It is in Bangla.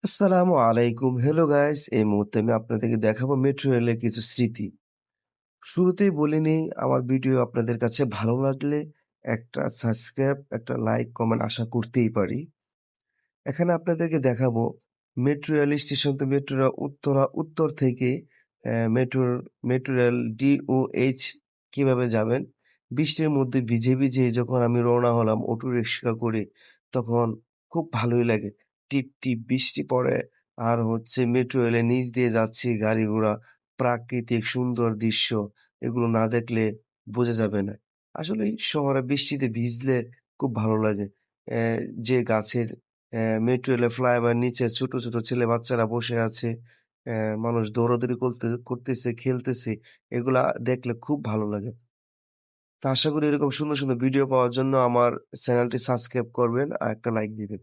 আসসালামু আলাইকুম। Hello guys! এই মুহূর্তে আমি আপনাদেরকে দেখাবো মেট্রো রেলের কিছু স্মৃতি। শুরুতেই বলে নেই আমার ভিডিও আপনাদের কাছে ভালো লাগলে একটা সাবস্ক্রাইব, একটা লাইক, কমেন্ট আশা করতেই পারি। এখানে আপনাদেরকে দেখাবো মেট্রো রেল স্টেশন তো মেট্রো রেল উত্তর থেকে মেট্রো রেল DOH কিভাবে যাবেন। বৃষ্টির মধ্যে ভিজে, ভিজে যখন আমি রওনা হলাম অটো রিক্সা করে তখন খুব ভালোই লাগে। টিপ, টিপ বৃষ্টি পড়ে আর হচ্ছে মেট্রো রেলের নিচ দিয়ে যাচ্ছি গাড়ি-ঘোড়া, প্রাকৃতিক সুন্দর দৃশ্য এগুলো না দেখলে বোঝা যাবে না। আসলেই শহরে বৃষ্টিতে ভিজলে খুব ভালো লাগে। অ্যা যে গাছের মেট্রো রেলের ফ্লাইওভার নিচে ছোট, ছোট ছেলে বাচ্চারা বসে আছে। অ্যা মানুষ দৌড়াদৌড়ি করতেছে, খেলতেছে। এগুলা দেখলে খুব ভালো লাগে। তো আশা করি এরকম সুন্দর, সুন্দর ভিডিও পাওয়ার জন্য আমার চ্যানেলটি সাবস্ক্রাইব করবেন আর একটা লাইক দিবেন।